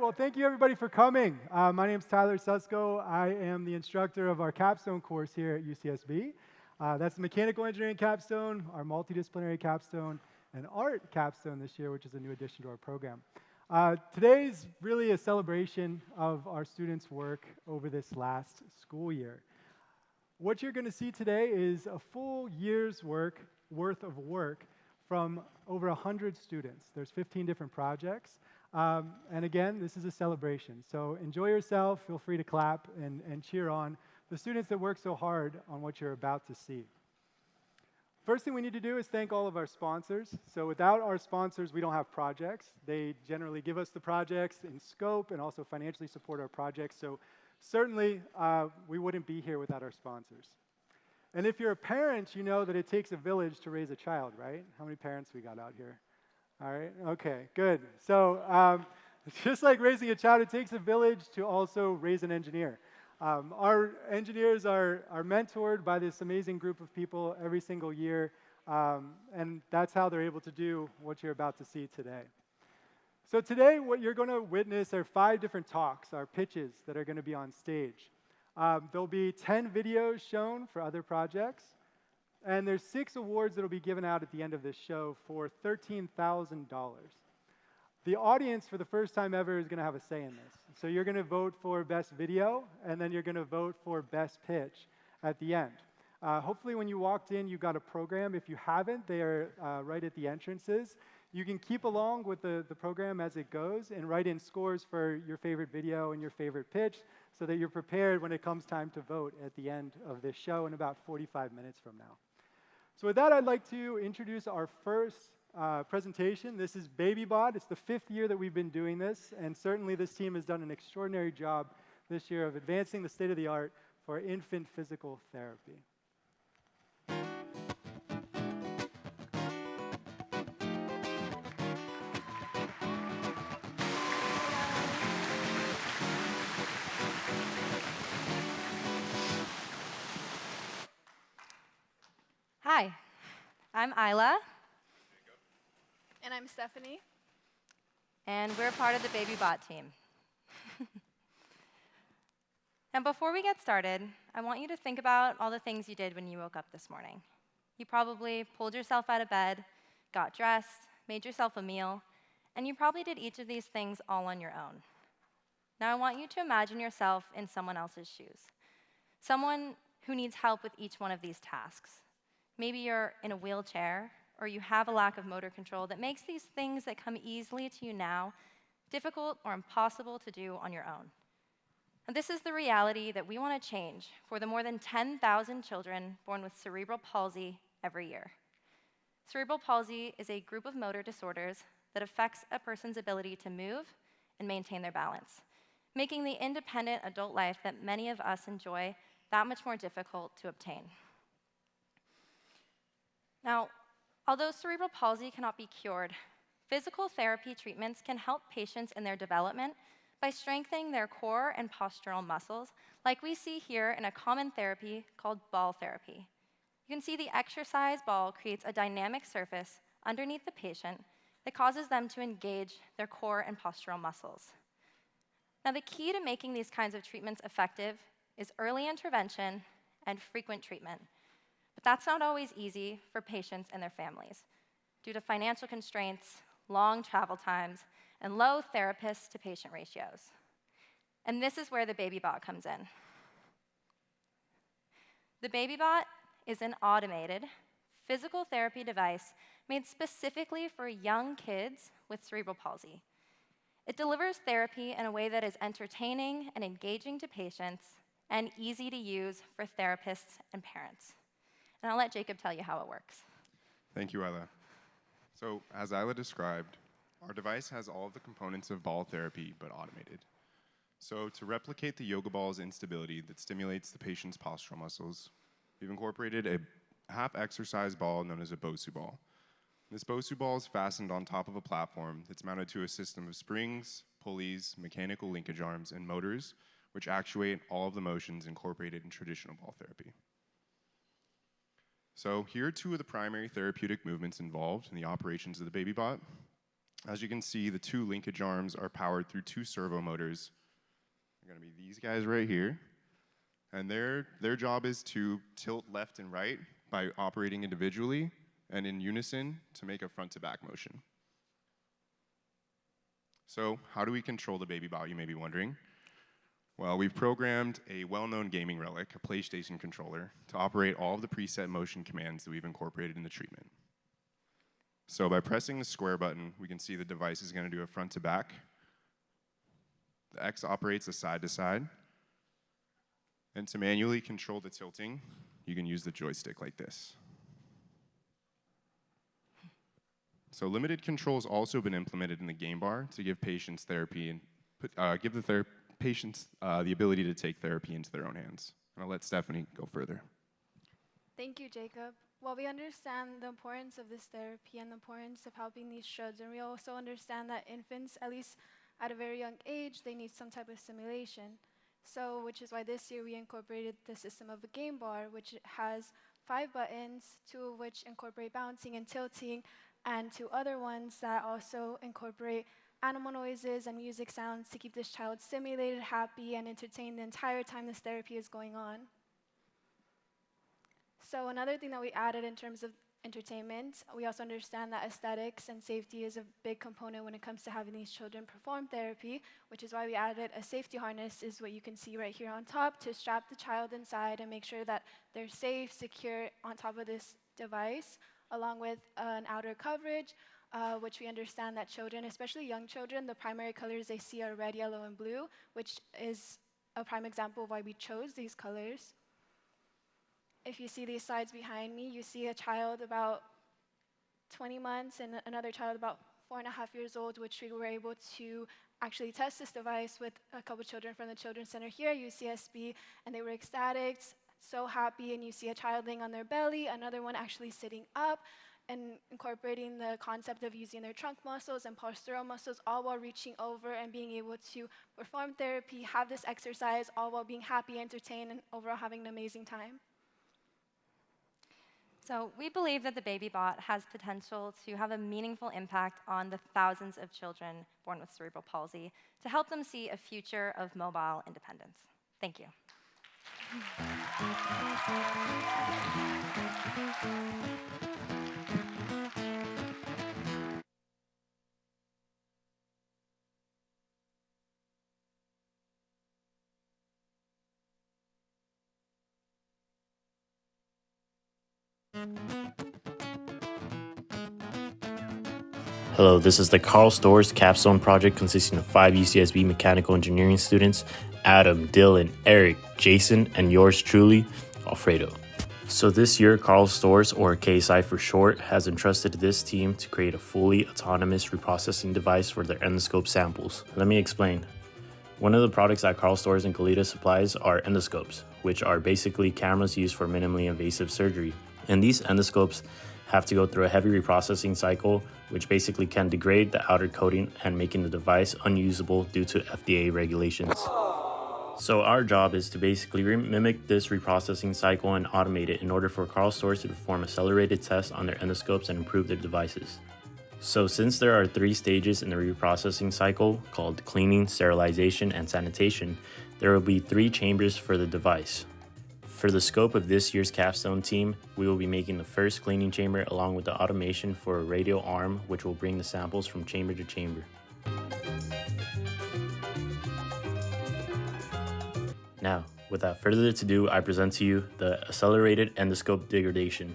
well, thank you everybody for coming. My name is Tyler Susko. I am the instructor of our capstone course here at UCSB. That's the mechanical engineering capstone, our multidisciplinary capstone, and art capstone this year, which is a new addition to our program. Today's really a celebration of our students' work over this last school year. What you're going to see today is a full year's worth of work from over 100 students. There's 15 different projects. And again, this is a celebration. So enjoy yourself. Feel free to clap and cheer on the students that work so hard on what you're about to see. First thing we need to do is thank all of our sponsors. So without our sponsors, we don't have projects. They generally give us the projects in scope and also financially support our projects. So certainly, we wouldn't be here without our sponsors. And if you're a parent, you know that it takes a village to raise a child, right? How many parents we got out here? All right, okay, good. So just like raising a child, it takes a village to also raise an engineer. Our engineers are mentored by this amazing group of people every single year, and that's how they're able to do what you're about to see today. So today, what you're going to witness are 5 different talks, our pitches that are going to be on stage. There'll be 10 videos shown for other projects. And there's 6 awards that will be given out at the end of this show for $13,000. The audience, for the first time ever, is going to have a say in this. So you're going to vote for best video, and then you're going to vote for best pitch at the end. Hopefully when you walked in, you got a program. If you haven't, they are right at the entrances. You can keep along with the program as it goes and write in scores for your favorite video and your favorite pitch so that you're prepared when it comes time to vote at the end of this show in about 45 minutes from now. So with that, I'd like to introduce our first presentation. This is BabyBot. It's the 5th year that we've been doing this, and certainly this team has done an extraordinary job this year of advancing the state of the art for infant physical therapy. Hi, I'm Isla. And I'm Stephanie. And we're part of the BabyBot team. Now, before we get started, I want you to think about all the things you did when you woke up this morning. You probably pulled yourself out of bed, got dressed, made yourself a meal, and you probably did each of these things all on your own. Now, I want you to imagine yourself in someone else's shoes, someone who needs help with each one of these tasks. Maybe you're in a wheelchair, or you have a lack of motor control that makes these things that come easily to you now difficult or impossible to do on your own. And this is the reality that we want to change for the more than 10,000 children born with cerebral palsy every year. Cerebral palsy is a group of motor disorders that affects a person's ability to move and maintain their balance, making the independent adult life that many of us enjoy that much more difficult to obtain. Now, although cerebral palsy cannot be cured, physical therapy treatments can help patients in their development by strengthening their core and postural muscles, like we see here in a common therapy called ball therapy. You can see the exercise ball creates a dynamic surface underneath the patient that causes them to engage their core and postural muscles. Now, the key to making these kinds of treatments effective is early intervention and frequent treatment. But that's not always easy for patients and their families due to financial constraints, long travel times, and low therapist-to-patient ratios. And this is where the BabyBot comes in. The BabyBot is an automated physical therapy device made specifically for young kids with cerebral palsy. It delivers therapy in a way that is entertaining and engaging to patients and easy to use for therapists and parents. And I'll let Jacob tell you how it works. Thank you, Isla. So, as Isla described, our device has all of the components of ball therapy, but automated. So, to replicate the yoga ball's instability that stimulates the patient's postural muscles, we've incorporated a half-exercise ball known as a Bosu ball. This Bosu ball is fastened on top of a platform that's mounted to a system of springs, pulleys, mechanical linkage arms, and motors, which actuate all of the motions incorporated in traditional ball therapy. So here are 2 of the primary therapeutic movements involved in the operations of the BabyBot. As you can see, the two linkage arms are powered through two servo motors. They're going to be these guys right here. And their job is to tilt left and right by operating individually and in unison to make a front-to-back motion. So how do we control the baby bot, you may be wondering? Well, we've programmed a well-known gaming relic, a PlayStation controller, to operate all of the preset motion commands that we've incorporated in the treatment. So by pressing the square button, we can see the device is going to do a front to back. The X operates a side to side. And to manually control the tilting, you can use the joystick like this. So limited control has also been implemented in the game bar to give patients therapy and give the patients the ability to take therapy into their own hands. And I'll let Stephanie go further. Thank you, Jacob. Well, we understand the importance of this therapy and the importance of helping these children. We also understand that infants, at least at a very young age, they need some type of stimulation. So, which is why this year we incorporated the system of a game bar, which has 5 buttons, 2 of which incorporate bouncing and tilting, and 2 other ones that also incorporate animal noises and music sounds to keep this child stimulated, happy, and entertained the entire time this therapy is going on. So another thing that we added in terms of entertainment, we also understand that aesthetics and safety is a big component when it comes to having these children perform therapy, which is why we added a safety harness, is what you can see right here on top, to strap the child inside and make sure that they're safe, secure on top of this device, along with an outer coverage, which we understand that children, especially young children, the primary colors they see are red, yellow, and blue, which is a prime example of why we chose these colors. If you see these slides behind me, you see a child about 20 months and another child about 4.5 years old, which we were able to actually test this device with a couple children from the Children's Center here at UCSB, and they were ecstatic, so happy, and you see a child laying on their belly, another one actually sitting up, and incorporating the concept of using their trunk muscles and postural muscles, all while reaching over and being able to perform therapy, have this exercise, all while being happy, entertained, and overall having an amazing time. So we believe that the baby bot has potential to have a meaningful impact on the thousands of children born with cerebral palsy to help them see a future of mobile independence. Thank you. Hello, this is the Carl Storrs Capstone Project consisting of 5 UCSB mechanical engineering students, Adam, Dylan, Eric, Jason, and yours truly, Alfredo. So this year, Carl Storrs, or KSI for short, has entrusted this team to create a fully autonomous reprocessing device for their endoscope samples. Let me explain. One of the products that Carl Storrs and Kalita supplies are endoscopes, which are basically cameras used for minimally invasive surgery. And these endoscopes have to go through a heavy reprocessing cycle, which basically can degrade the outer coating and making the device unusable due to FDA regulations. So our job is to basically mimic this reprocessing cycle and automate it in order for Carl Storrs to perform accelerated tests on their endoscopes and improve their devices. So since there are 3 stages in the reprocessing cycle called cleaning, sterilization, and sanitation, there will be 3 chambers for the device. For the scope of this year's capstone team, we will be making the first cleaning chamber along with the automation for a radial arm, which will bring the samples from chamber to chamber. Now, without further ado, I present to you the accelerated endoscope degradation.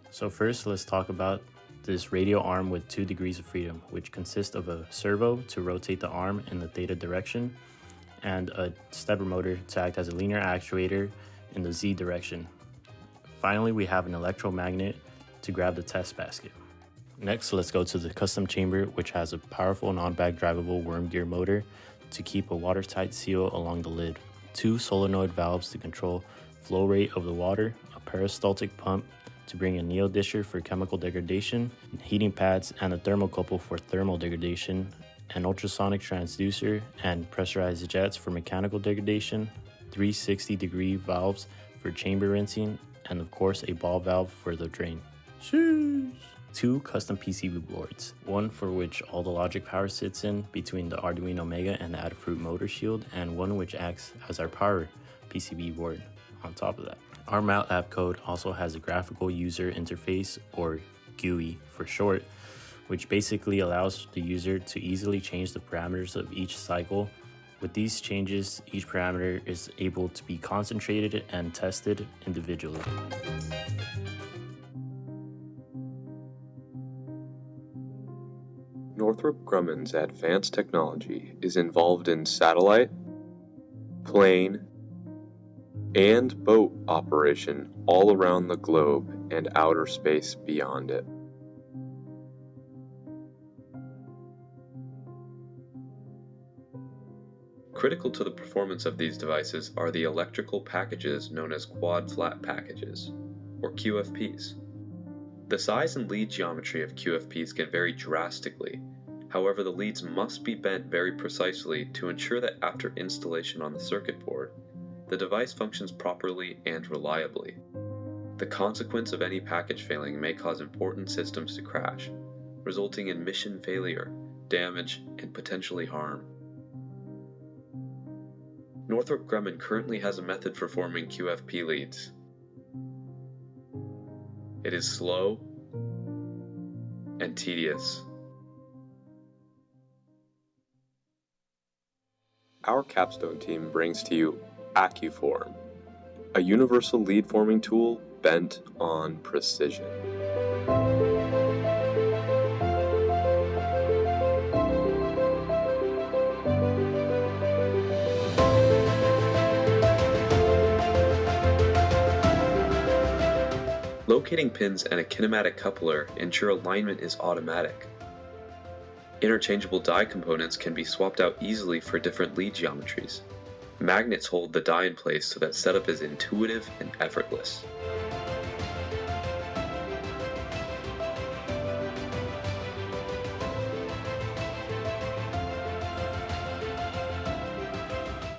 So first, let's talk about this radial arm with 2 degrees of freedom, which consists of a servo to rotate the arm in the theta direction and a stepper motor to act as a linear actuator in the Z direction. Finally, we have an electromagnet to grab the test basket. Next, let's go to the custom chamber, which has a powerful non-back drivable worm gear motor to keep a watertight seal along the lid, 2 solenoid valves to control flow rate of the water, a peristaltic pump to bring a neodisher for chemical degradation, heating pads and a thermocouple for thermal degradation, an ultrasonic transducer and pressurized jets for mechanical degradation, 360-degree valves for for chamber rinsing, and of course a ball valve for the drain. Sheesh. 2 custom PCB boards, one for which all the logic power sits in between the Arduino Mega and the Adafruit motor shield, and one which acts as our power PCB board on top of that. Our MATLAB code also has a graphical user interface, or GUI for short, which basically allows the user to easily change the parameters of each cycle. With these changes, each parameter is able to be concentrated and tested individually. Northrop Grumman's advanced technology is involved in satellite, plane, and boat operation all around the globe and outer space beyond it. Critical to the performance of these devices are the electrical packages known as quad flat packages, or QFPs. The size and lead geometry of QFPs can vary drastically. However, the leads must be bent very precisely to ensure that after installation on the circuit board, the device functions properly and reliably. The consequence of any package failing may cause important systems to crash, resulting in mission failure, damage, and potentially harm. Northrop Grumman currently has a method for forming QFP leads. It is slow and tedious. Our capstone team brings to you AccuForm, a universal lead forming tool bent on precision. Locating pins and a kinematic coupler ensure alignment is automatic. Interchangeable die components can be swapped out easily for different lead geometries. Magnets hold the die in place so that setup is intuitive and effortless.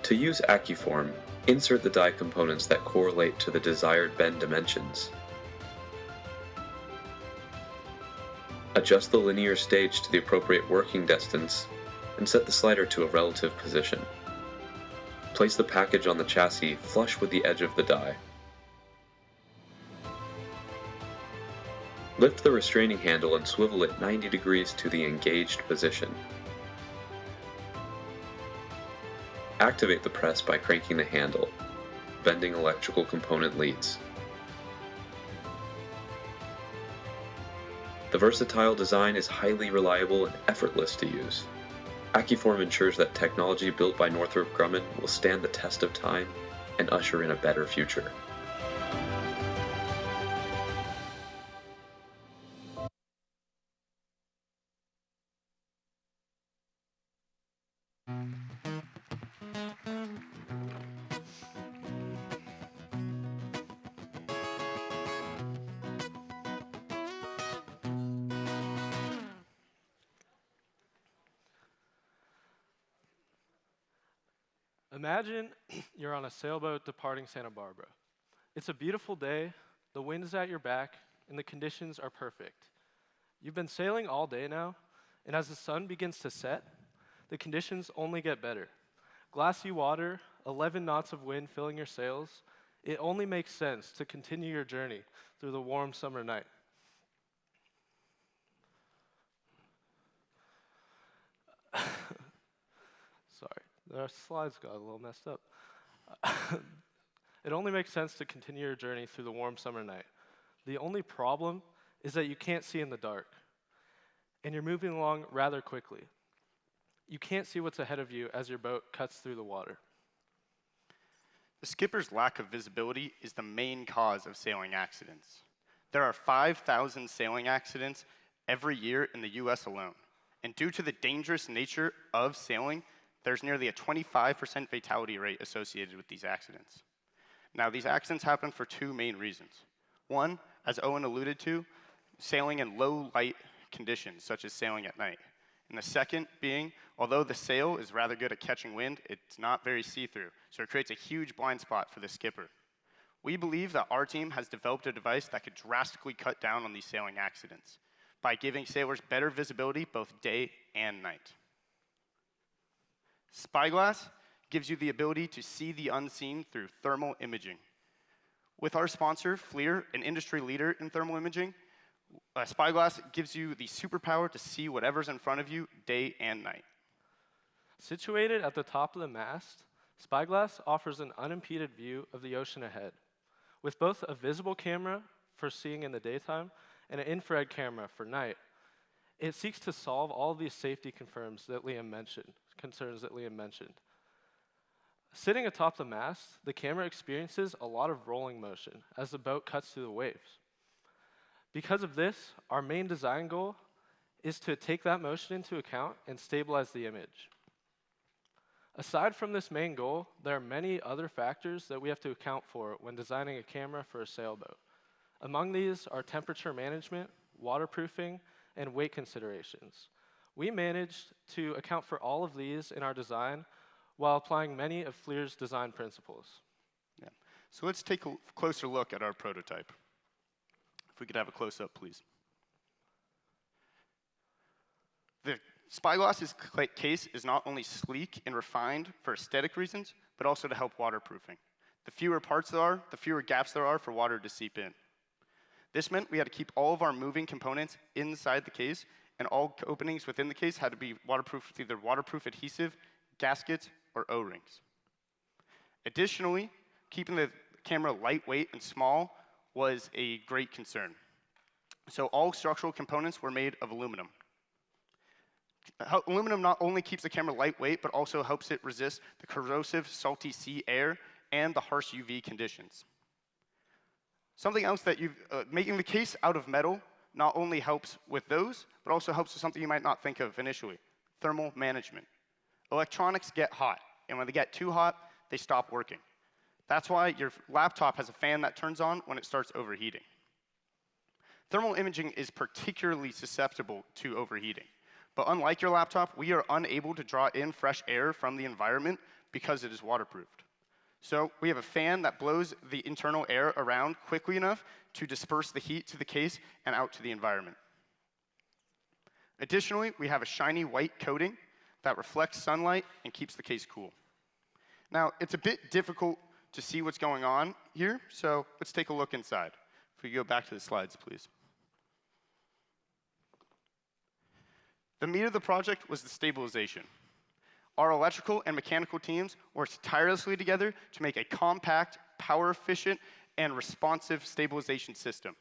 To use AccuForm, insert the die components that correlate to the desired bend dimensions. Adjust the linear stage to the appropriate working distance, and set the slider to a relative position. Place the package on the chassis flush with the edge of the die. Lift the restraining handle and swivel it 90 degrees to the engaged position. Activate the press by cranking the handle, bending electrical component leads. The versatile design is highly reliable and effortless to use. AccuForm ensures that technology built by Northrop Grumman will stand the test of time and usher in a better future. Imagine you're on a sailboat departing Santa Barbara. It's a beautiful day, the wind is at your back, and the conditions are perfect. You've been sailing all day now, and as the sun begins to set, the conditions only get better. Glassy water, 11 knots of wind filling your sails, it only makes sense to continue your journey through the warm summer night. Sorry. The slides got a little messed up. It only makes sense to continue your journey through the warm summer night. The only problem is that you can't see in the dark, and you're moving along rather quickly. You can't see what's ahead of you as your boat cuts through the water. The skipper's lack of visibility is the main cause of sailing accidents. There are 5,000 sailing accidents every year in the US alone, and due to the dangerous nature of sailing, there's nearly a 25% fatality rate associated with these accidents. Now, these accidents happen for two main reasons. One, as Owen alluded to, sailing in low light conditions, such as sailing at night. And the second being, although the sail is rather good at catching wind, it's not very see-through, so it creates a huge blind spot for the skipper. We believe that our team has developed a device that could drastically cut down on these sailing accidents by giving sailors better visibility both day and night. Spyglass gives you the ability to see the unseen through thermal imaging. With our sponsor, FLIR, an industry leader in thermal imaging, Spyglass gives you the superpower to see whatever's in front of you day and night. Situated at the top of the mast, Spyglass offers an unimpeded view of the ocean ahead, with both a visible camera for seeing in the daytime and an infrared camera for night. It seeks to solve all these safety concerns that Liam mentioned. Sitting atop the mast, the camera experiences a lot of rolling motion as the boat cuts through the waves. Because of this, our main design goal is to take that motion into account and stabilize the image. Aside from this main goal, there are many other factors that we have to account for when designing a camera for a sailboat. Among these are temperature management, waterproofing, and weight considerations. We managed to account for all of these in our design while applying many of FLIR's design principles. Yeah. So let's take a closer look at our prototype. If we could have a close-up, please. The Spyglass's case is not only sleek and refined for aesthetic reasons, but also to help waterproofing. The fewer parts there are, the fewer gaps there are for water to seep in. This meant we had to keep all of our moving components inside the case, and all openings within the case had to be waterproof with either waterproof adhesive, gaskets, or O-rings. Additionally, keeping the camera lightweight and small was a great concern. So all structural components were made of aluminum. Aluminum not only keeps the camera lightweight, but also helps it resist the corrosive, salty sea air and the harsh UV conditions. Something else that making the case out of metal not only helps with those, but also helps with something you might not think of initially, thermal management. Electronics get hot, and when they get too hot, they stop working. That's why your laptop has a fan that turns on when it starts overheating. Thermal imaging is particularly susceptible to overheating. But unlike your laptop, we are unable to draw in fresh air from the environment because it is waterproofed. So we have a fan that blows the internal air around quickly enough to disperse the heat to the case and out to the environment. Additionally, we have a shiny white coating that reflects sunlight and keeps the case cool. Now, it's a bit difficult to see what's going on here, so let's take a look inside. If we go back to the slides, please. The meat of the project was the stabilization. Our electrical and mechanical teams worked tirelessly together to make a compact, power-efficient, and responsive stabilization system.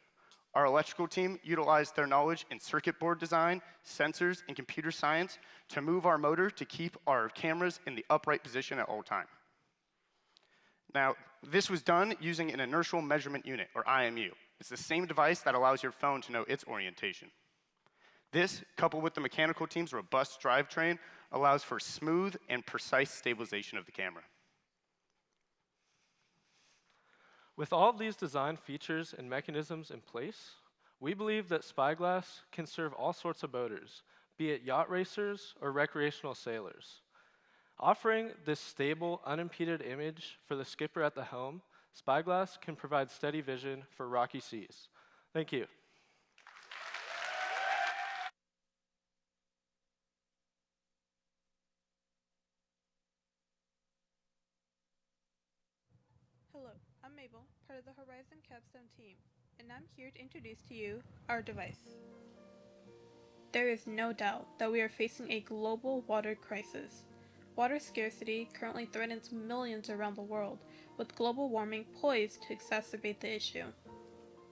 Our electrical team utilized their knowledge in circuit board design, sensors, and computer science to move our motor to keep our cameras in the upright position at all times. Now, this was done using an inertial measurement unit, or IMU. It's the same device that allows your phone to know its orientation. This, coupled with the mechanical team's robust drivetrain, allows for smooth and precise stabilization of the camera. With all of these design features and mechanisms in place, we believe that Spyglass can serve all sorts of boaters, be it yacht racers or recreational sailors. Offering this stable, unimpeded image for the skipper at the helm, Spyglass can provide steady vision for rocky seas. Thank you. Hello, I'm Mabel, part of the Horizon Capstone team, and I'm here to introduce to you our device. There is no doubt that we are facing a global water crisis. Water scarcity currently threatens millions around the world, with global warming poised to exacerbate the issue.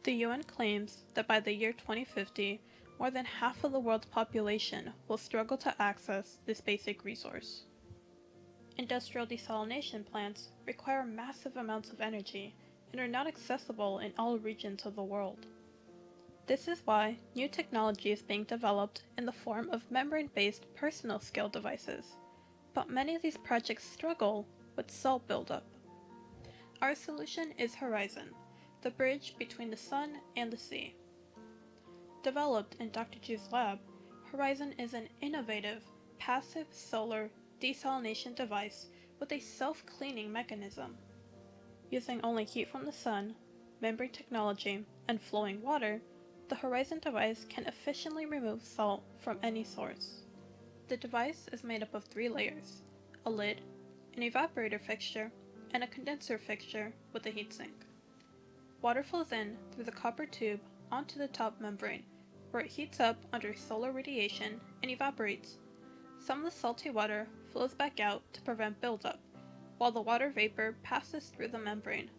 The UN claims that by the year 2050, more than half of the world's population will struggle to access this basic resource. Industrial desalination plants require massive amounts of energy and are not accessible in all regions of the world. This is why new technology is being developed in the form of membrane-based personal scale devices, but many of these projects struggle with salt buildup. Our solution is Horizon, the bridge between the sun and the sea. Developed in Dr. Ju's lab, Horizon is an innovative, passive solar desalination device with a self-cleaning mechanism. Using only heat from the sun, membrane technology, and flowing water, the Horizon device can efficiently remove salt from any source. The device is made up of 3 layers: a lid, an evaporator fixture, and a condenser fixture with a heatsink. Water flows in through the copper tube onto the top membrane, where it heats up under solar radiation and evaporates. Some of the salty water flows back out to prevent buildup, while the water vapor passes through the membrane.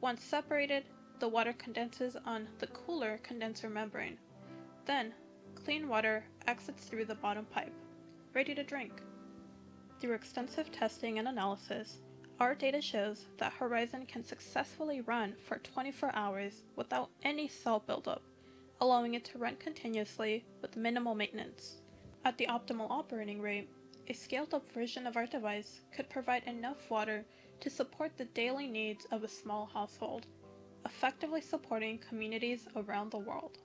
Once separated, the water condenses on the cooler condenser membrane. Then, clean water exits through the bottom pipe, ready to drink. Through extensive testing and analysis, our data shows that Horizon can successfully run for 24 hours without any salt buildup, allowing it to run continuously with minimal maintenance. At the optimal operating rate, a scaled-up version of our device could provide enough water to support the daily needs of a small household, effectively supporting communities around the world.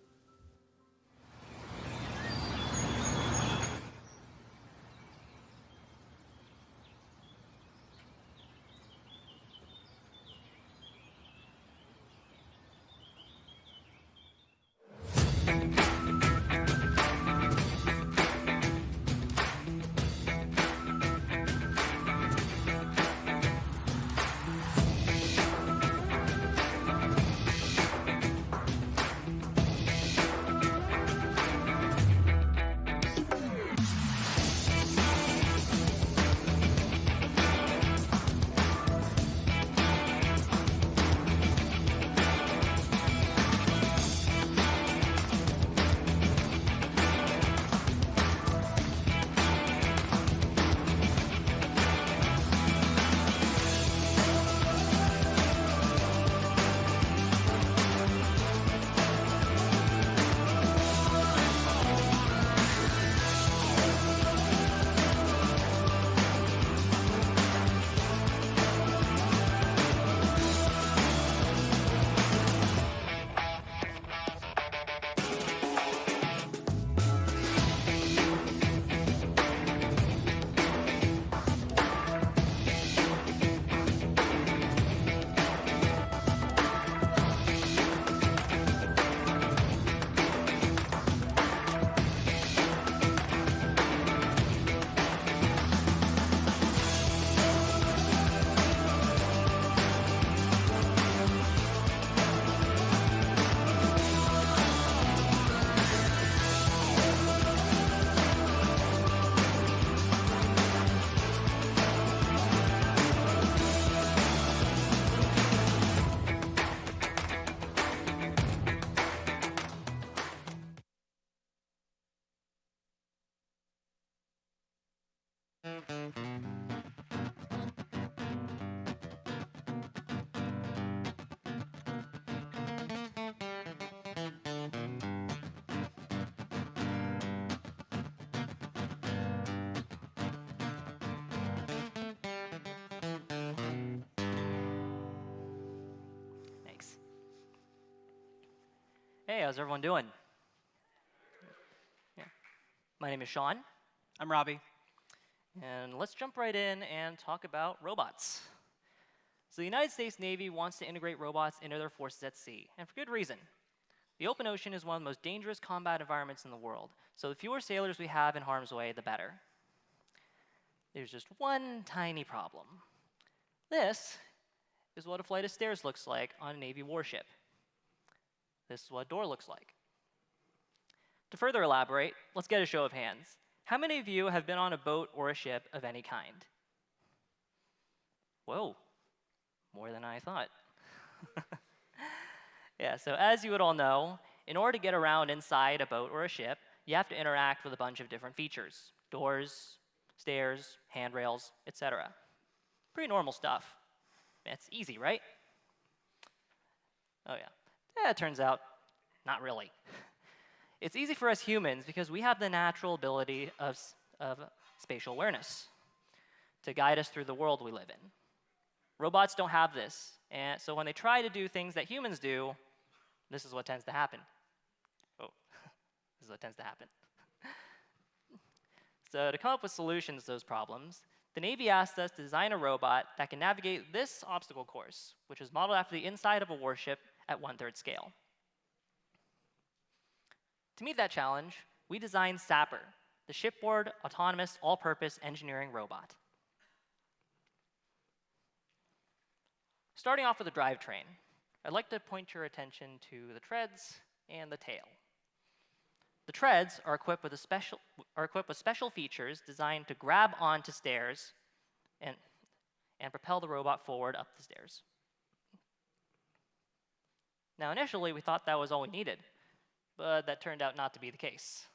Thanks. Hey, how's everyone doing? Yeah. My name is Sean. I'm Robbie. And let's jump right in and talk about robots. So the United States Navy wants to integrate robots into their forces at sea, and for good reason. The open ocean is one of the most dangerous combat environments in the world, so the fewer sailors we have in harm's way, the better. There's just one tiny problem. This is what a flight of stairs looks like on a Navy warship. This is what a door looks like. To further elaborate, let's get a show of hands. How many of you have been on a boat or a ship of any kind? Whoa, more than I thought. Yeah, so as you would all know, in order to get around inside a boat or a ship, you have to interact with a bunch of different features: doors, stairs, handrails, etc. Pretty normal stuff. It's easy, right? Oh yeah. It turns out, not really. It's easy for us humans because we have the natural ability of spatial awareness to guide us through the world we live in. Robots don't have this, and so when they try to do things that humans do, this is what tends to happen. Oh, this is what tends to happen. So to come up with solutions to those problems, The Navy asked us to design a robot that can navigate this obstacle course, which is modeled after the inside of a warship at 1/3 scale. To meet that challenge, we designed Sapper, the shipboard autonomous all-purpose engineering robot. Starting off with the drivetrain, I'd like to point your attention to the treads and the tail. The treads are equipped with special features designed to grab onto stairs and propel the robot forward up the stairs. Now, initially, we thought that was all we needed, but that turned out not to be the case.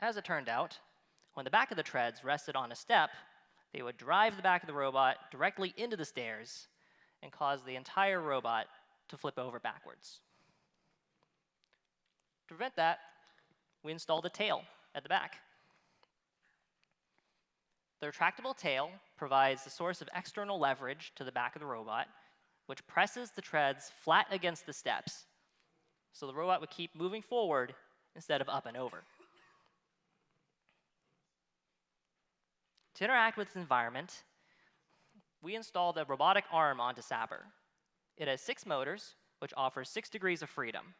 As it turned out, when the back of the treads rested on a step, they would drive the back of the robot directly into the stairs and cause the entire robot to flip over backwards. To prevent that, we installed a tail at the back. The retractable tail provides the source of external leverage to the back of the robot, which presses the treads flat against the steps, so the robot would keep moving forward instead of up and over. To interact with its environment, we installed a robotic arm onto Sapper. It has 6 motors, which offers 6 degrees of freedom.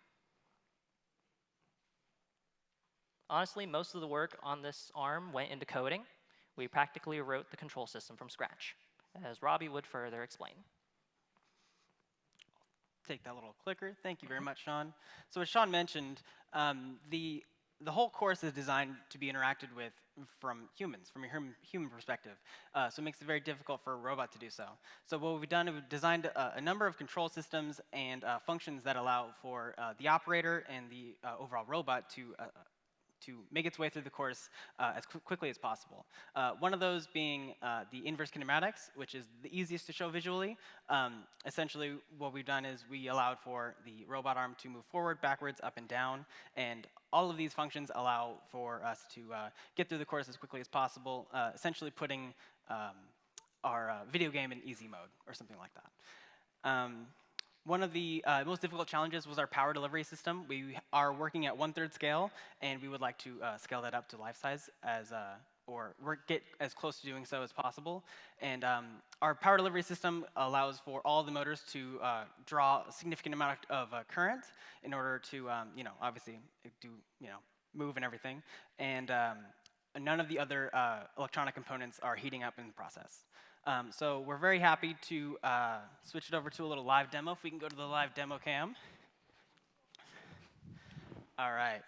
Honestly, most of the work on this arm went into coding. We practically wrote the control system from scratch, as Robbie would further explain. Take that little clicker. Thank you very much, Sean. So as Sean mentioned, the whole course is designed to be interacted with from humans, from a human perspective. So it makes it very difficult for a robot to do so. So what we've done is we've designed a number of control systems and functions that allow for the operator and the overall robot to make its way through the course as quickly as possible. One of those being the inverse kinematics, which is the easiest to show visually. Essentially, what we've done is we allowed for the robot arm to move forward, backwards, up and down, and all of these functions allow for us to get through the course as quickly as possible, essentially putting our video game in easy mode or something like that. One of the most difficult challenges was our power delivery system. We are working at 1/3 scale, and we would like to scale that up to life size or get as close to doing so as possible. And our power delivery system allows for all the motors to draw a significant amount of current in order to, obviously do, move and everything. And none of the other electronic components are heating up in the process. So we're very happy to switch it over to a little live demo. If we can go to the live demo cam. All right.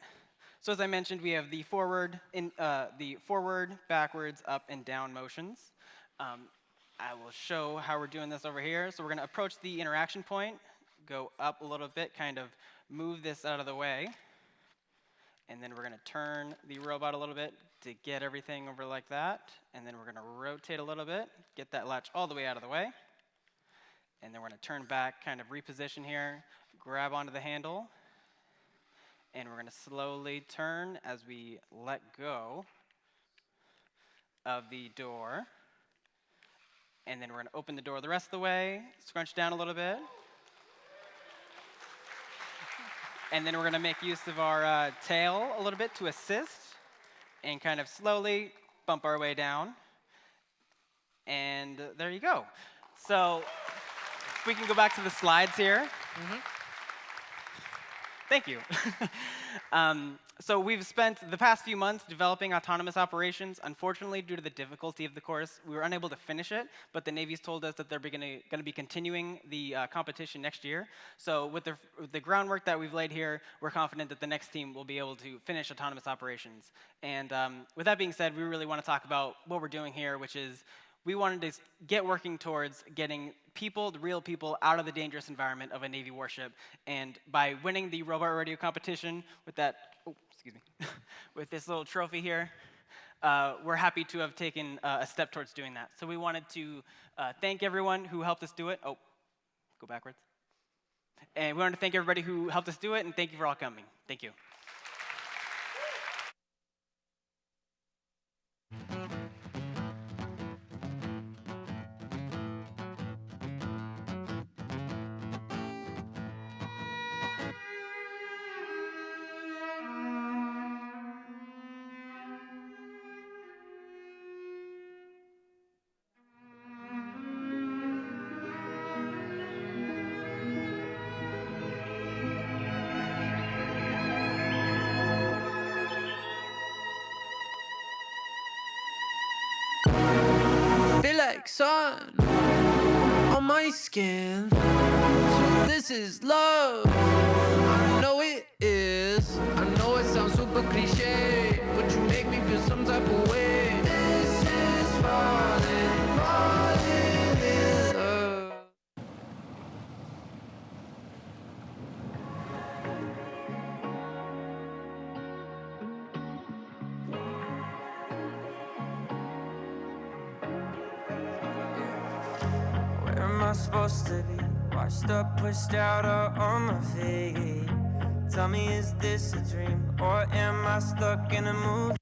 So as I mentioned, we have the forward, backwards, up, and down motions. I will show how we're doing this over here. So we're going to approach the interaction point, go up a little bit, kind of move this out of the way. And then we're going to turn the robot a little bit to get everything over like that. And then we're going to rotate a little bit, get that latch all the way out of the way. And then we're going to turn back, kind of reposition here, grab onto the handle. And we're going to slowly turn as we let go of the door. And then we're going to open the door the rest of the way, scrunch down a little bit. And then we're going to make use of our tail a little bit to assist and kind of slowly bump our way down. And there you go. So if we can go back to the slides here. Thank you. So we've spent the past few months developing autonomous operations. Unfortunately, due to the difficulty of the course, we were unable to finish it, but the Navy's told us that they're going to be continuing the competition next year. So with the groundwork that we've laid here, we're confident that the next team will be able to finish autonomous operations. And with that being said, we really want to talk about what we're doing here, which is we wanted to get working towards getting people, the real people, out of the dangerous environment of a Navy warship. And by winning the robot radio competition with that, with this little trophy here, we're happy to have taken a step towards doing that. So we wanted to thank everyone who helped us do it. Oh, go backwards. And we wanted to thank everybody who helped us do it, and thank you for all coming. Thank you. They like sun on my skin. So this is love. I know it is. I know it sounds super cliche, but you make me feel some type of way. This is falling, falling in love. Where am I supposed to be? Washed up, pushed out, or on my feet? Tell me, is this a dream, or am I stuck in a movie?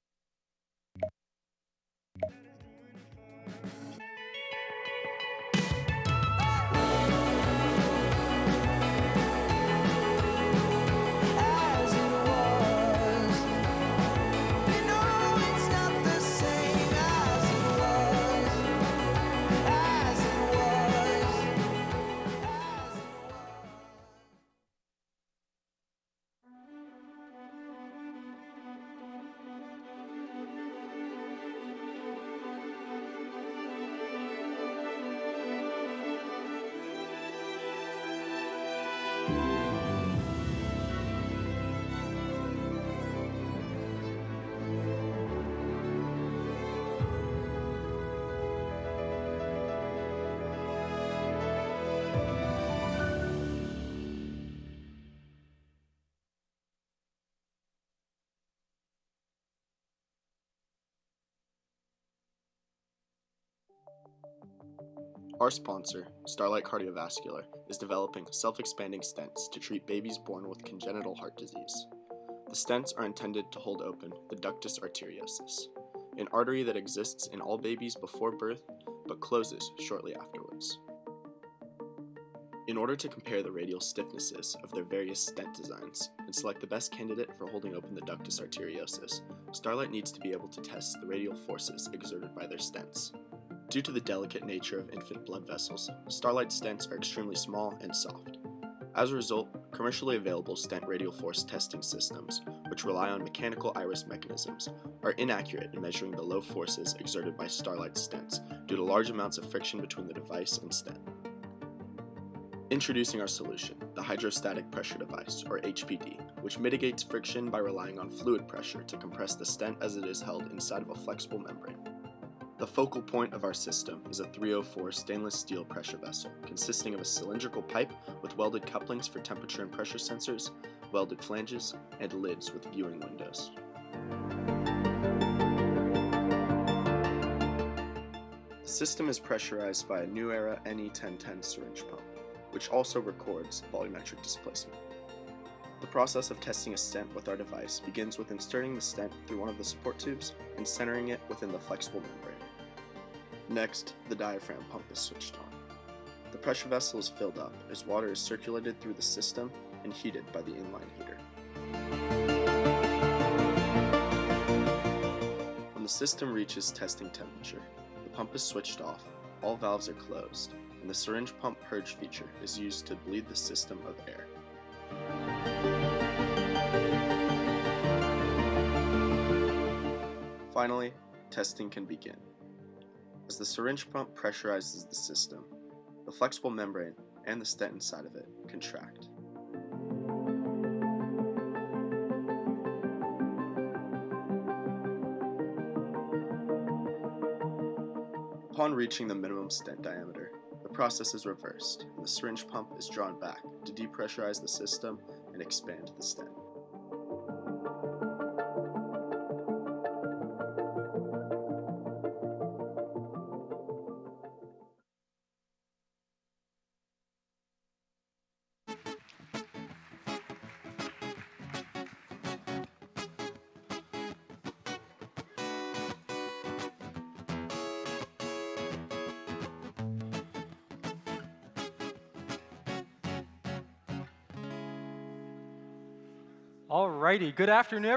As it was, you know it's not the same as it was, as it was, as it was. Our sponsor, Starlight Cardiovascular, is developing self-expanding stents to treat babies born with congenital heart disease. The stents are intended to hold open the ductus arteriosus, an artery that exists in all babies before birth but closes shortly afterwards. In order to compare the radial stiffnesses of their various stent designs and select the best candidate for holding open the ductus arteriosus, Starlight needs to be able to test the radial forces exerted by their stents. Due to the delicate nature of infant blood vessels, Starlight stents are extremely small and soft. As a result, commercially available stent radial force testing systems, which rely on mechanical iris mechanisms, are inaccurate in measuring the low forces exerted by Starlight stents due to large amounts of friction between the device and stent. Introducing our solution, the Hydrostatic Pressure Device, or HPD, which mitigates friction by relying on fluid pressure to compress the stent as it is held inside of a flexible membrane. The focal point of our system is a 304 stainless steel pressure vessel, consisting of a cylindrical pipe with welded couplings for temperature and pressure sensors, welded flanges, and lids with viewing windows. The system is pressurized by a New Era NE1010 syringe pump, which also records volumetric displacement. The process of testing a stent with our device begins with inserting the stent through one of the support tubes and centering it within the flexible membrane. Next, the diaphragm pump is switched on. The pressure vessel is filled up as water is circulated through the system and heated by the inline heater. When the system reaches testing temperature, the pump is switched off, all valves are closed, and the syringe pump purge feature is used to bleed the system of air. Finally, testing can begin. As the syringe pump pressurizes the system, the flexible membrane and the stent inside of it contract. Upon reaching the minimum stent diameter, the process is reversed, and the syringe pump is drawn back to depressurize the system and expand the stent. Alrighty, good afternoon,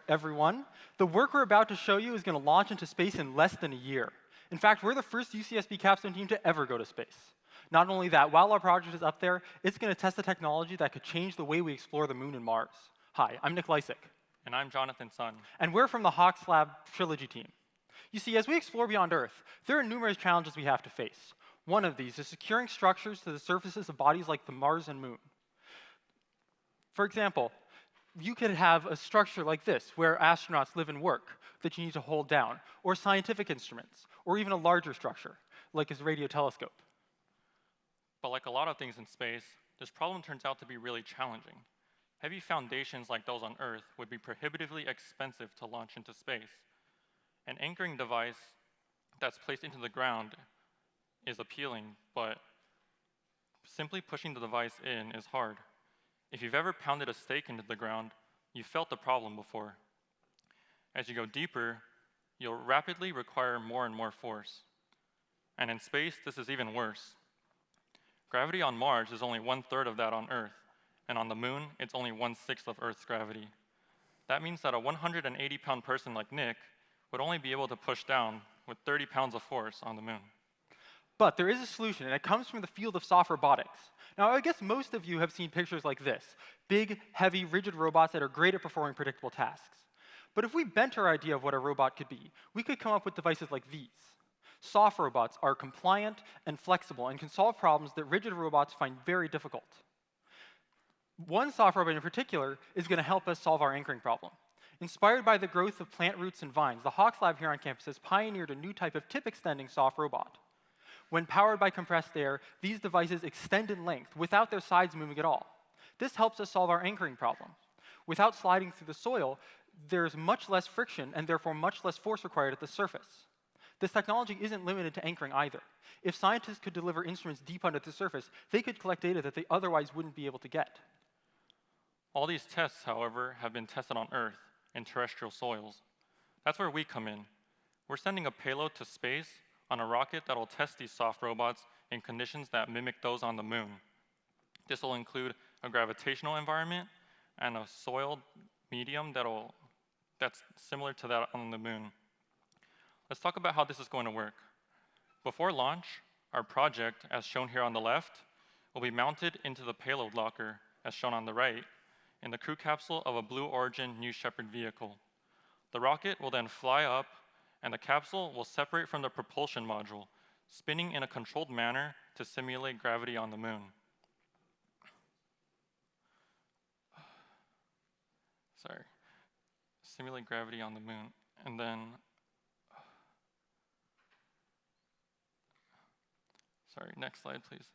everyone. The work we're about to show you is going to launch into space in less than a year. In fact, we're the first UCSB capstone team to ever go to space. Not only that, while our project is up there, it's going to test the technology that could change the way we explore the moon and Mars. Hi, I'm Nick Lysick. And I'm Jonathan Sun. And we're from the Hawks Lab Trilogy team. You see, as we explore beyond Earth, there are numerous challenges we have to face. One of these is securing structures to the surfaces of bodies like the Mars and Moon. For example, you could have a structure like this, where astronauts live and work, that you need to hold down, or scientific instruments, or even a larger structure, like a radio telescope. But like a lot of things in space, this problem turns out to be really challenging. Heavy foundations like those on Earth would be prohibitively expensive to launch into space. An anchoring device that's placed into the ground is appealing, but simply pushing the device in is hard. If you've ever pounded a stake into the ground, you felt the problem before. As you go deeper, you'll rapidly require more and more force. And in space, this is even worse. Gravity on Mars is only 1/3 of that on Earth, and on the Moon, it's only 1/6 of Earth's gravity. That means that a 180-pound person like Nick would only be able to push down with 30 pounds of force on the Moon. But there is a solution, and it comes from the field of soft robotics. Now, I guess most of you have seen pictures like this, big, heavy, rigid robots that are great at performing predictable tasks. But if we bent our idea of what a robot could be, we could come up with devices like these. Soft robots are compliant and flexible and can solve problems that rigid robots find very difficult. One soft robot in particular is going to help us solve our anchoring problem. Inspired by the growth of plant roots and vines, the Hawks Lab here on campus has pioneered a new type of tip-extending soft robot. When powered by compressed air, these devices extend in length without their sides moving at all. This helps us solve our anchoring problem. Without sliding through the soil, there's much less friction and therefore much less force required at the surface. This technology isn't limited to anchoring either. If scientists could deliver instruments deep under the surface, they could collect data that they otherwise wouldn't be able to get. All these tests, however, have been tested on Earth in terrestrial soils. That's where we come in. We're sending a payload to space on a rocket that will test these soft robots in conditions that mimic those on the Moon. This will include a gravitational environment and a soil medium that's similar to that on the Moon. Let's talk about how this is going to work. Before launch, our project, as shown here on the left, will be mounted into the payload locker, as shown on the right, in the crew capsule of a Blue Origin New Shepard vehicle. The rocket will then fly up, and the capsule will separate from the propulsion module, spinning in a controlled manner to simulate gravity on the Moon. Simulate gravity on the Moon, and then, next slide, please.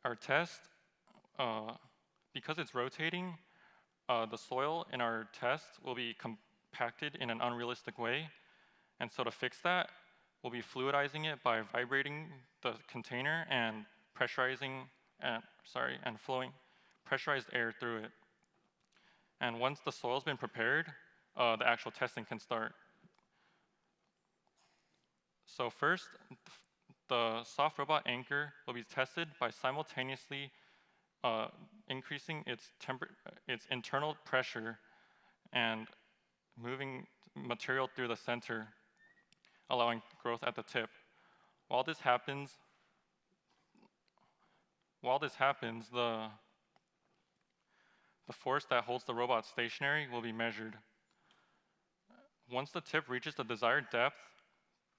Our test, because it's rotating, the soil in our test will be compacted in an unrealistic way. And so to fix that, we'll be fluidizing it by vibrating the container and pressurizing, and flowing pressurized air through it. And once the soil's been prepared, the actual testing can start. So first, the soft robot anchor will be tested by simultaneously increasing its internal pressure and moving material through the center, allowing growth at the tip. While this happens, the force that holds the robot stationary will be measured. Once the tip reaches the desired depth,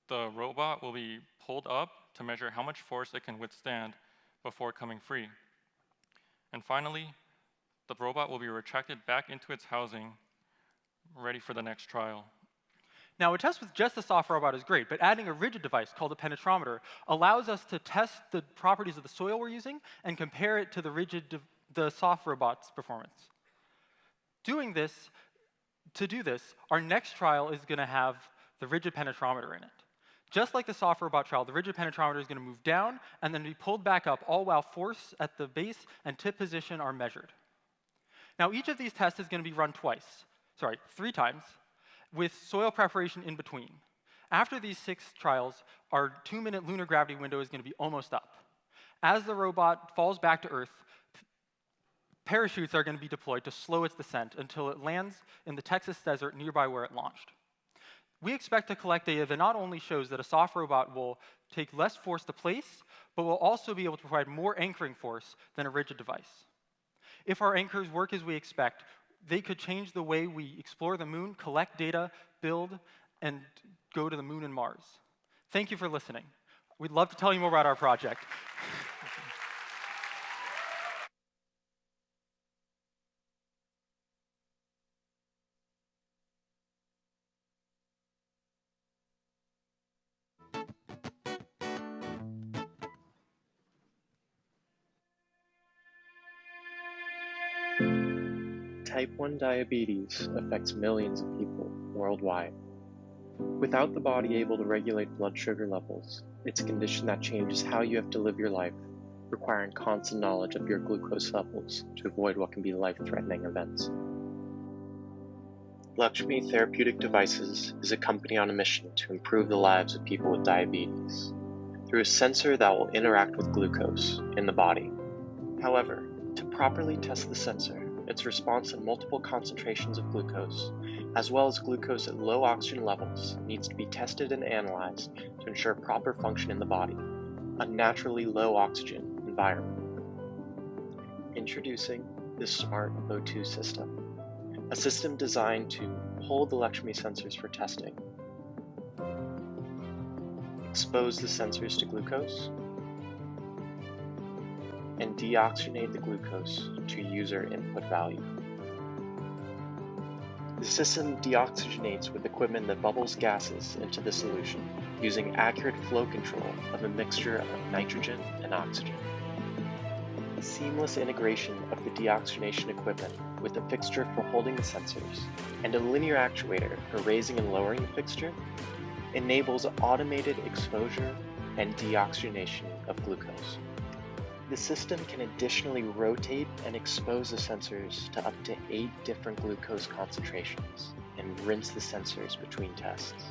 the robot will be pulled up to measure how much force it can withstand before coming free. And finally, the robot will be retracted back into its housing, ready for the next trial. Now, a test with just a soft robot is great, but adding a rigid device called a penetrometer allows us to test the properties of the soil we're using and compare it to the soft robot's performance. To do this, our next trial is going to have the rigid penetrometer in it. Just like the soft robot trial, the rigid penetrometer is going to move down and then be pulled back up, all while force at the base and tip position are measured. Now, each of these tests is going to be run 3 times, with soil preparation in between. After these 6 trials, our 2-minute lunar gravity window is going to be almost up. As the robot falls back to Earth, parachutes are going to be deployed to slow its descent until it lands in the Texas desert nearby where it launched. We expect to collect data that not only shows that a soft robot will take less force to place, but will also be able to provide more anchoring force than a rigid device. If our anchors work as we expect, they could change the way we explore the moon, collect data, build, and go to the moon and Mars. Thank you for listening. We'd love to tell you more about our project. Type 1 diabetes affects millions of people worldwide. Without the body able to regulate blood sugar levels, it's a condition that changes how you have to live your life, requiring constant knowledge of your glucose levels to avoid what can be life-threatening events. Lakshmi Therapeutic Devices is a company on a mission to improve the lives of people with diabetes through a sensor that will interact with glucose in the body. However, to properly test the sensor, its response to multiple concentrations of glucose, as well as glucose at low oxygen levels, needs to be tested and analyzed to ensure proper function in the body, a naturally low oxygen environment. Introducing the Smart O2 system, a system designed to hold the Lakshmi sensors for testing, expose the sensors to glucose, and deoxygenate the glucose to user input value. The system deoxygenates with equipment that bubbles gases into the solution using accurate flow control of a mixture of nitrogen and oxygen. Seamless integration of the deoxygenation equipment with a fixture for holding the sensors and a linear actuator for raising and lowering the fixture enables automated exposure and deoxygenation of glucose. The system can additionally rotate and expose the sensors to up to 8 different glucose concentrations and rinse the sensors between tests.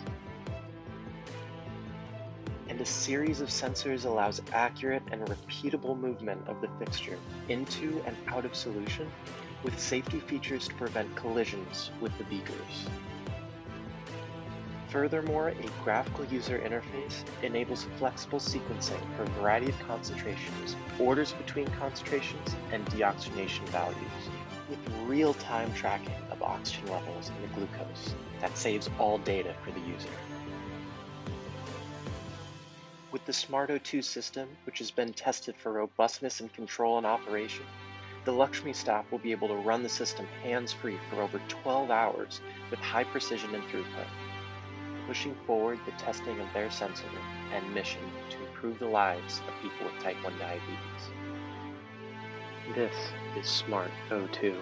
And a series of sensors allows accurate and repeatable movement of the fixture into and out of solution with safety features to prevent collisions with the beakers. Furthermore, a graphical user interface enables flexible sequencing for a variety of concentrations, orders between concentrations, and deoxygenation values, with real-time tracking of oxygen levels in the glucose that saves all data for the user. With the Smart O2 system, which has been tested for robustness in control and operation, the Lakshmi staff will be able to run the system hands-free for over 12 hours with high precision and throughput, pushing forward the testing of their sensor and mission to improve the lives of people with type 1 diabetes. This is Smart O2.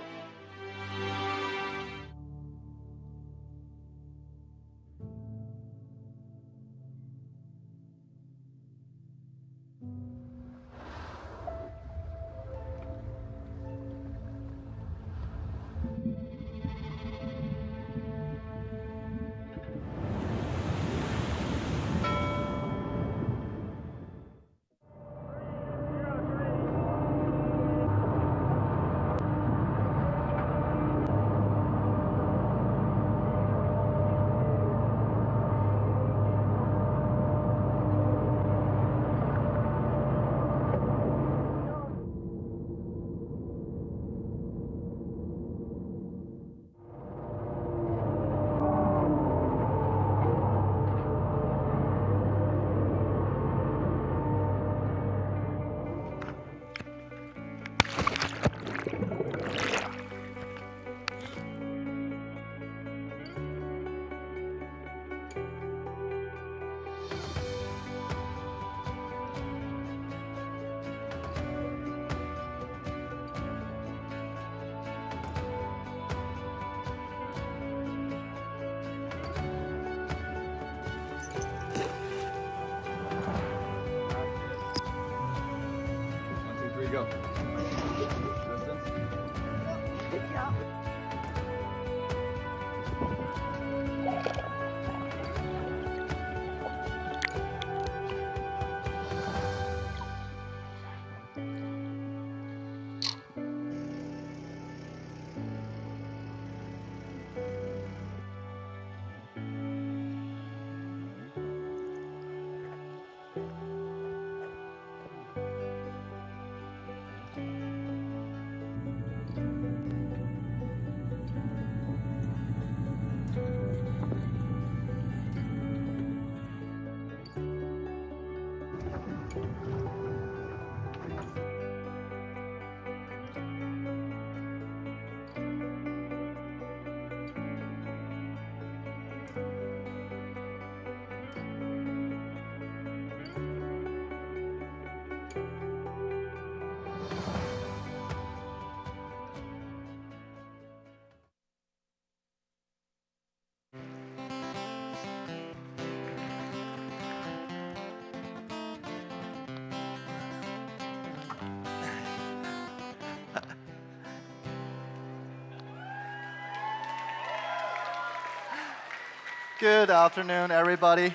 Good afternoon, everybody.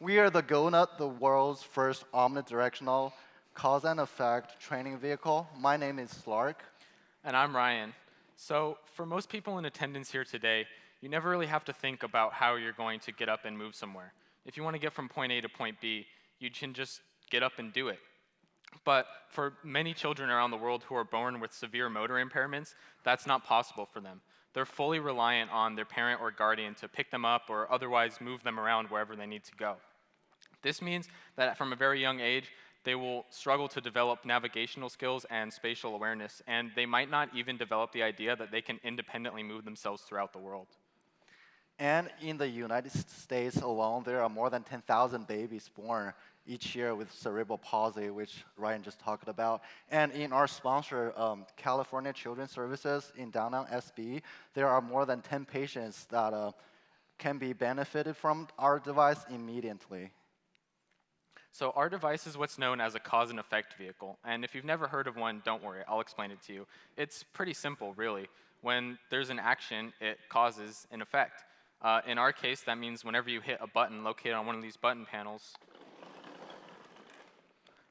We are the GoNut, the world's first omnidirectional cause and effect training vehicle. My name is Slark. And I'm Ryan. So for most people in attendance here today, you never really have to think about how you're going to get up and move somewhere. If you want to get from point A to point B, you can just get up and do it. But for many children around the world who are born with severe motor impairments, that's not possible for them. They're fully reliant on their parent or guardian to pick them up or otherwise move them around wherever they need to go. This means that from a very young age, they will struggle to develop navigational skills and spatial awareness, and they might not even develop the idea that they can independently move themselves throughout the world. And in the United States alone, there are more than 10,000 babies born each year with cerebral palsy, which Ryan just talked about. And in our sponsor, California Children's Services in downtown SB, there are more than 10 patients that can be benefited from our device immediately. So our device is what's known as a cause and effect vehicle. And if you've never heard of one, don't worry, I'll explain it to you. It's pretty simple, really. When there's an action, it causes an effect. In our case, that means whenever you hit a button located on one of these button panels,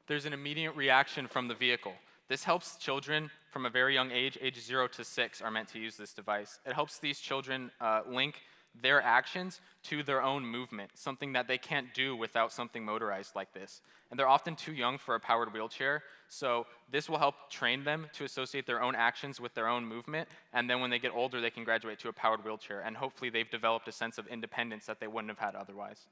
there's an immediate reaction from the vehicle. This helps children from a very young age, age 0 to 6, are meant to use this device. It helps these children link their actions to their own movement, something that they can't do without something motorized like this. And they're often too young for a powered wheelchair, so this will help train them to associate their own actions with their own movement, and then when they get older, they can graduate to a powered wheelchair, and hopefully they've developed a sense of independence that they wouldn't have had otherwise.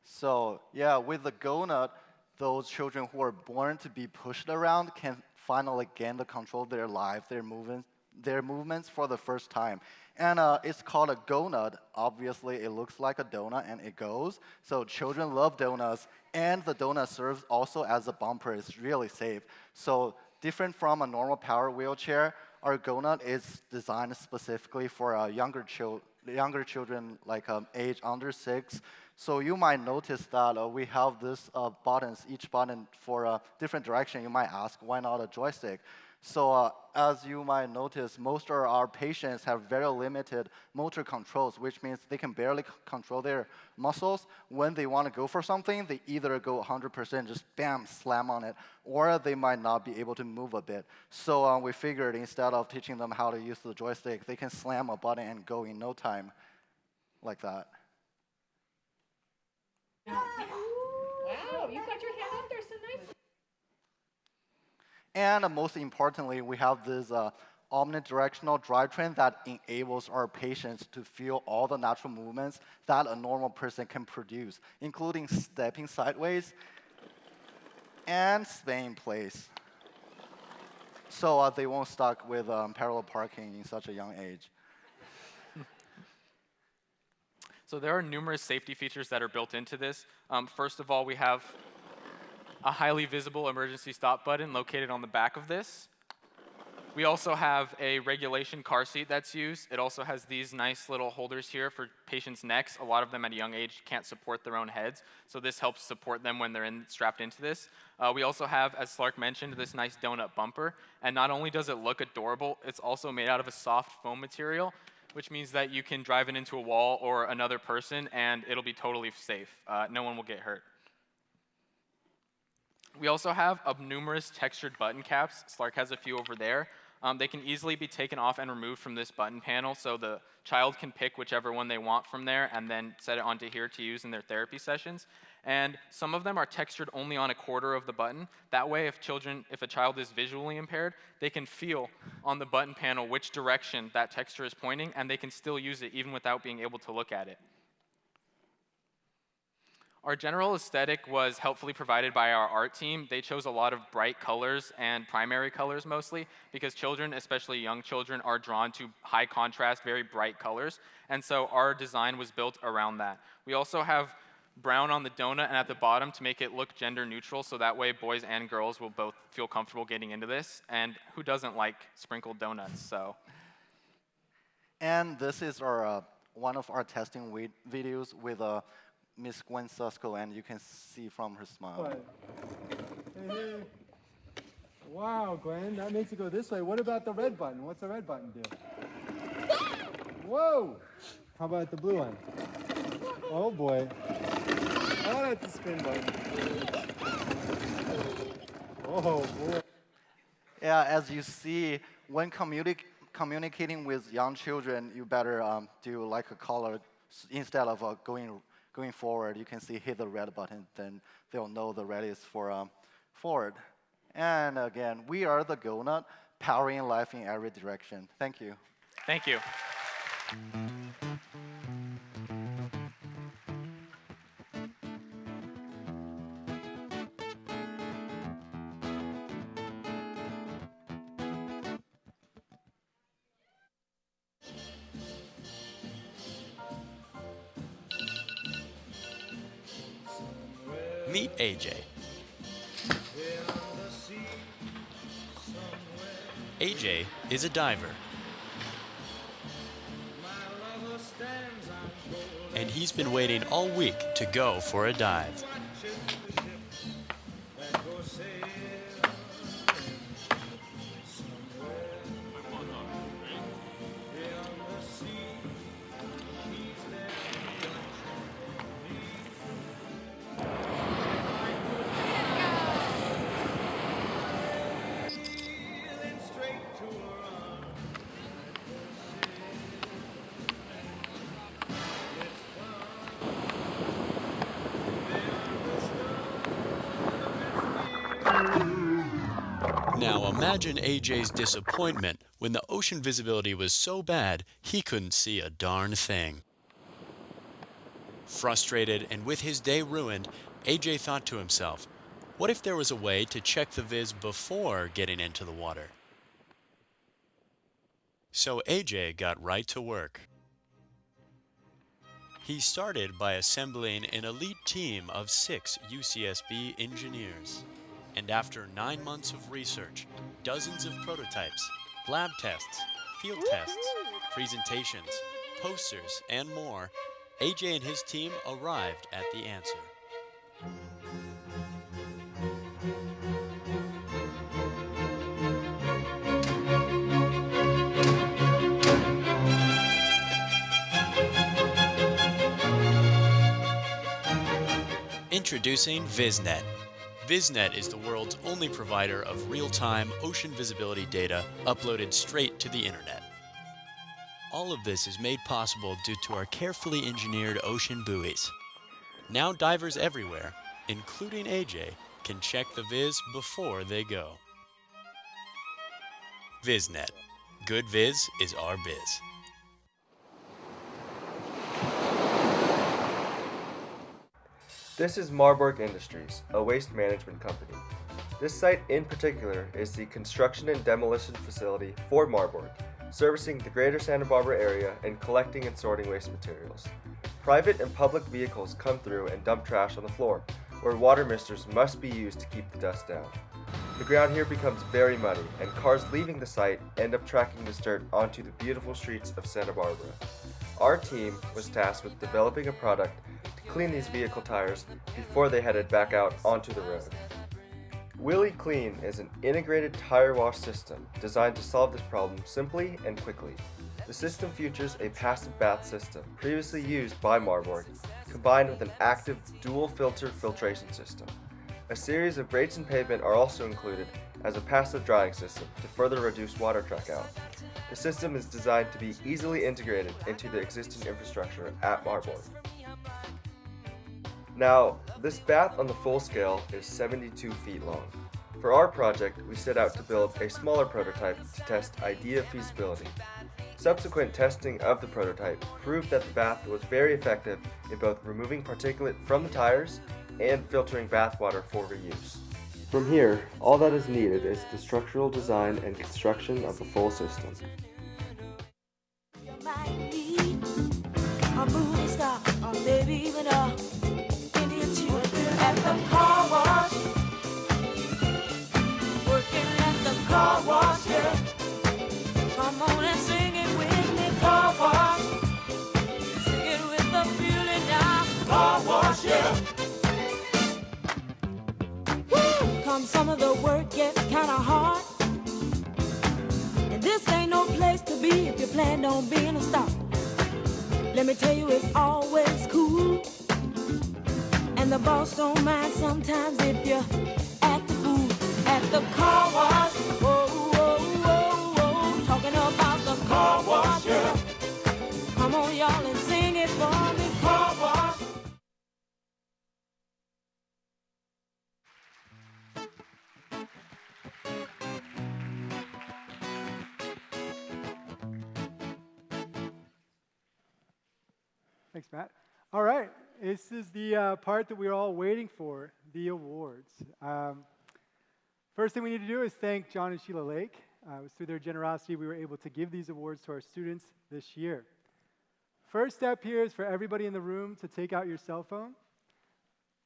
So yeah, with the GoNut, those children who are born to be pushed around can finally gain the control of their life, their movements for the first time. And it's called a GoNut. Obviously, it looks like a donut and it goes. So children love donuts, and the donut serves also as a bumper. It's really safe. So different from a normal power wheelchair, our GoNut is designed specifically for younger children, like age under 6. So you might notice that we have these buttons, each button for a different direction. You might ask, why not a joystick? So as you might notice, most of our patients have very limited motor controls, which means they can barely control their muscles. When they want to go for something, they either go 100%, just bam, slam on it, or they might not be able to move a bit. So we figured instead of teaching them how to use the joystick, they can slam a button and go in no time, like that. Wow, you got your hand up there so nice. And most importantly, we have this omnidirectional drivetrain that enables our patients to feel all the natural movements that a normal person can produce, including stepping sideways and staying in place. So they won't stuck with parallel parking in such a young age. So there are numerous safety features that are built into this. First of all, we have a highly visible emergency stop button located on the back of this. We also have a regulation car seat that's used. It also has these nice little holders here for patients' necks. A lot of them at a young age can't support their own heads, so this helps support them when they're strapped into this. We also have, as Slark mentioned, this nice donut bumper. And not only does it look adorable, it's also made out of a soft foam material, which means that you can drive it into a wall or another person and it'll be totally safe. No one will get hurt. We also have numerous textured button caps. Slark has a few over there. They can easily be taken off and removed from this button panel, so the child can pick whichever one they want from there and then set it onto here to use in their therapy sessions. And some of them are textured only on a quarter of the button. That way, if a child is visually impaired, they can feel on the button panel which direction that texture is pointing, and they can still use it even without being able to look at it. Our general aesthetic was helpfully provided by our art team. They chose a lot of bright colors and primary colors mostly because children, especially young children, are drawn to high contrast, very bright colors. And so our design was built around that. We also have brown on the donut and at the bottom to make it look gender neutral, so that way boys and girls will both feel comfortable getting into this. And who doesn't like sprinkled donuts? So. And this is our one of our testing videos with Miss Gwen Susko, and you can see from her smile. What? Hey. Wow, Gwen, that makes it go this way. What about the red button? What's the red button do? Whoa! How about the blue one? Oh boy. Oh, that's a spin button. Oh boy. Yeah, as you see, when communicating with young children, you better do like a color instead of going forward. You can see hit the red button, then they'll know the red is for forward. And again, we are the GoNut, powering life in every direction. Thank you. Thank you. Meet AJ. AJ is a diver. And he's been waiting all week to go for a dive. Now imagine AJ's disappointment when the ocean visibility was so bad he couldn't see a darn thing. Frustrated and with his day ruined, AJ thought to himself, what if there was a way to check the viz before getting into the water? So AJ got right to work. He started by assembling an elite team of 6 UCSB engineers. And after 9 months of research, dozens of prototypes, lab tests, field tests, presentations, posters, and more, AJ and his team arrived at the answer. Introducing VizNet. VizNet is the world's only provider of real-time ocean visibility data uploaded straight to the internet. All of this is made possible due to our carefully engineered ocean buoys. Now divers everywhere, including AJ, can check the viz before they go. VizNet. Good viz is our biz. This is Marburg Industries, a waste management company. This site in particular is the construction and demolition facility for Marburg, servicing the greater Santa Barbara area and collecting and sorting waste materials. Private and public vehicles come through and dump trash on the floor, where water misters must be used to keep the dust down. The ground here becomes very muddy, and cars leaving the site end up tracking this dirt onto the beautiful streets of Santa Barbara. Our team was tasked with developing a product to clean these vehicle tires before they headed back out onto the road. Willie Clean is an integrated tire wash system designed to solve this problem simply and quickly. The system features a passive bath system previously used by Marburg, combined with an active dual filter filtration system. A series of grates and pavement are also included as a passive drying system to further reduce water track out. The system is designed to be easily integrated into the existing infrastructure at Marburg. Now, this bath on the full scale is 72 feet long. For our project, we set out to build a smaller prototype to test idea feasibility. Subsequent testing of the prototype proved that the bath was very effective in both removing particulate from the tires and filtering bath water for reuse. From here, all that is needed is the structural design and construction of the full system. A movie star, or maybe even a Indian chief at the car wash. Working at the car wash, yeah. Come on and sing it with me, car wash. Sing it with the feeling now, car wash, yeah. Woo! Come some of the work gets kinda hard, and this ain't no place to be if you plan on being a star. Let me tell you, it's always cool. And the boss don't mind sometimes if you act the fool at the car wash. Whoa, whoa, whoa, whoa. Talking about the car wash, yeah. Come on, y'all, and sing it for me. Car wash. Thanks, Matt. All right, this is the part that we're all waiting for, the awards. First thing we need to do is thank John and Sheila Lake. It was through their generosity we were able to give these awards to our students this year. First step here is for everybody in the room to take out your cell phone,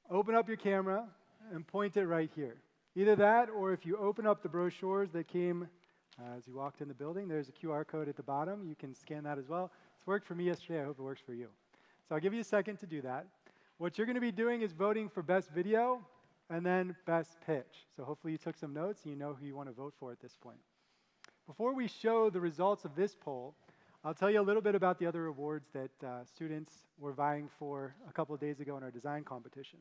open up your camera, and point it right here. Either that, or if you open up the brochures that came as you walked in the building, there's a QR code at the bottom. You can scan that as well. It's worked for me yesterday. I hope it works for you. So I'll give you a second to do that. What you're going to be doing is voting for best video and then best pitch. So hopefully you took some notes and you know who you want to vote for at this point. Before we show the results of this poll, I'll tell you a little bit about the other awards that students were vying for a couple of days ago in our design competition.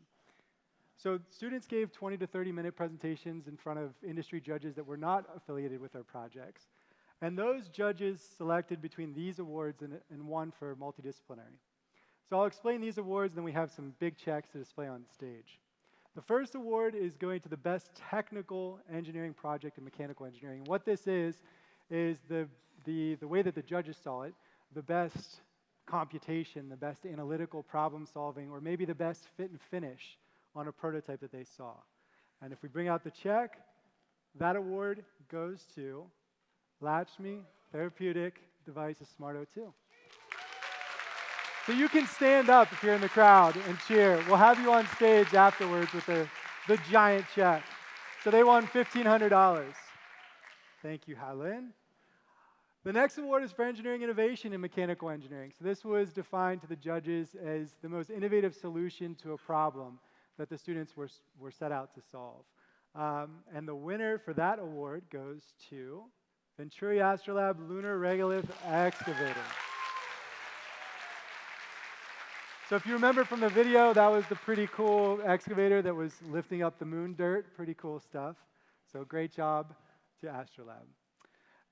So students gave 20 to 30-minute presentations in front of industry judges that were not affiliated with our projects. And those judges selected between these awards and one for multidisciplinary. So I'll explain these awards, then we have some big checks to display on stage. The first award is going to the best technical engineering project in mechanical engineering. What this is the way that the judges saw it, the best computation, the best analytical problem solving, or maybe the best fit and finish on a prototype that they saw. And if we bring out the check, that award goes to Latchme Therapeutic Devices SmartO2. So you can stand up if you're in the crowd and cheer. We'll have you on stage afterwards with the giant check. So they won $1,500. Thank you, Helen. The next award is for engineering innovation in mechanical engineering. So this was defined to the judges as the most innovative solution to a problem that the students were set out to solve. And the winner for that award goes to Venturi Astrolab Lunar Regolith Excavator. So if you remember from the video, that was the pretty cool excavator that was lifting up the moon dirt. Pretty cool stuff. So great job to Astrolab.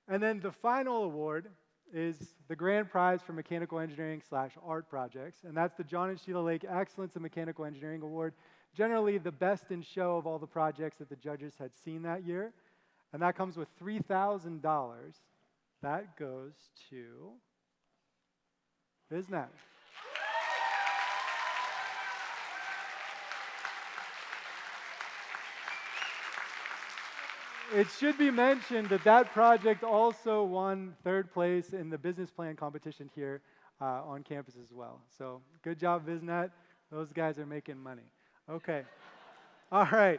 And then the final award is the grand prize for mechanical engineering / art projects. And that's the John and Sheila Lake Excellence in Mechanical Engineering Award. Generally the best in show of all the projects that the judges had seen that year. And that comes with $3,000. That goes to BizNet. It should be mentioned that that project also won 3rd place in the business plan competition here on campus as well. So good job, BizNet. Those guys are making money. Okay. All right.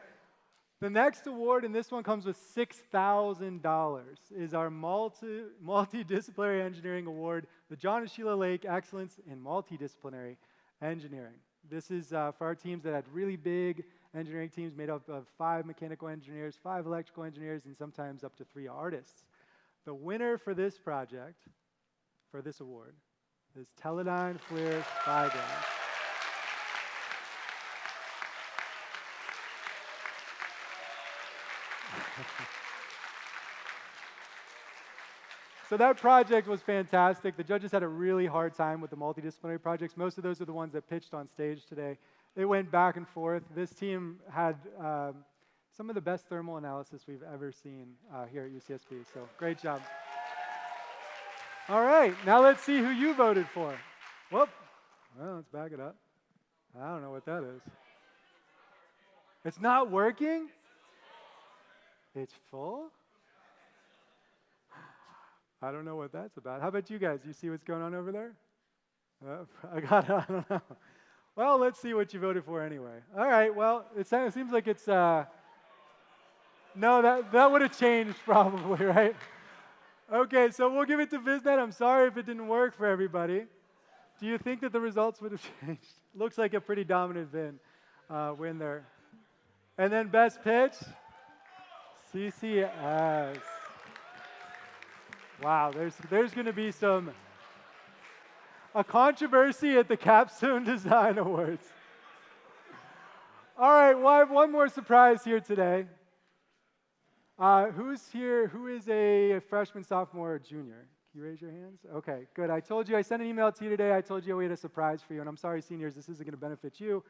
The next award, and this one comes with $6,000, is our Multidisciplinary Engineering Award, the John and Sheila Lake Excellence in Multidisciplinary Engineering. This is for our teams that had really big engineering teams made up of 5 mechanical engineers, 5 electrical engineers, and sometimes up to 3 artists. The winner for this project, for this award, is Teledyne FLIR Spyglass. So that project was fantastic. The judges had a really hard time with the multidisciplinary projects. Most of those are the ones that pitched on stage today. It went back and forth. This team had some of the best thermal analysis we've ever seen here at UCSB, so great job. All right, now let's see who you voted for. Whoop. Well, let's back it up. I don't know what that is. It's not working? It's full? I don't know what that's about. How about you guys? You see what's going on over there? I don't know. Well, let's see what you voted for anyway. All right, well, it seems like it's, no, that would have changed probably, right? Okay, so we'll give it to BizNet. I'm sorry if it didn't work for everybody. Do you think that the results would have changed? Looks like a pretty dominant win there. And then best pitch, CCS. Wow, there's going to be some. a controversy at the Capstone Design Awards. All right, well, I have one more surprise here today. Who's here? Who is a freshman, sophomore, or junior? Can you raise your hands? Okay, good. I told you, I sent an email to you today. I told you we had a surprise for you, and I'm sorry, seniors, this isn't going to benefit you.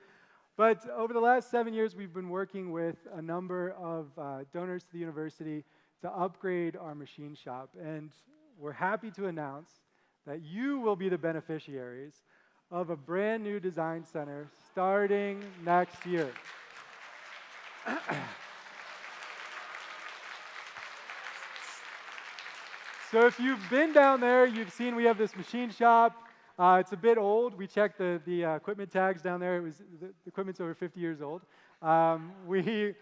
But over the last 7 years, we've been working with a number of donors to the university to upgrade our machine shop. And we're happy to announce that you will be the beneficiaries of a brand new design center starting next year. So if you've been down there, you've seen we have this machine shop. It's a bit old. We checked the equipment tags down there. The equipment's over 50 years old. We're going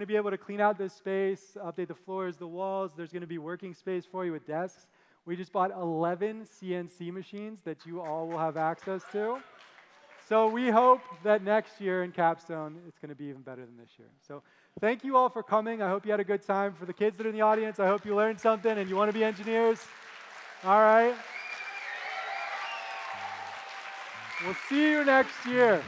to be able to clean out this space, update the floors, the walls. There's going to be working space for you with desks. We just bought 11 CNC machines that you all will have access to. So we hope that next year in Capstone, it's going to be even better than this year. So thank you all for coming. I hope you had a good time. For the kids that are in the audience, I hope you learned something and you want to be engineers. All right. We'll see you next year.